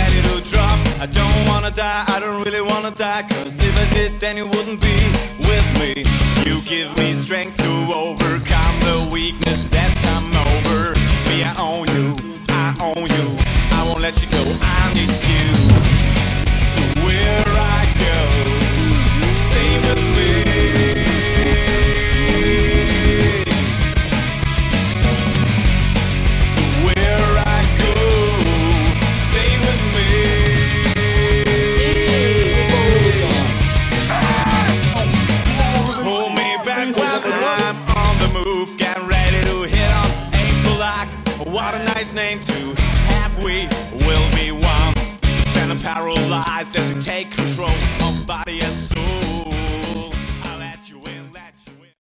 ready to drop. I don't wanna die, I don't really wanna die, 'cause if I did, then you wouldn't be with me. You give me strength to overcome the weakness that's come over me. I own you, I own you, I won't let you go, I need you. So where I go, stay with me. So where I go, stay with me. Hold me back while I'm on the move, get ready to hit on April like. What a nice name to have, we will be one. Standing paralyzed as we take control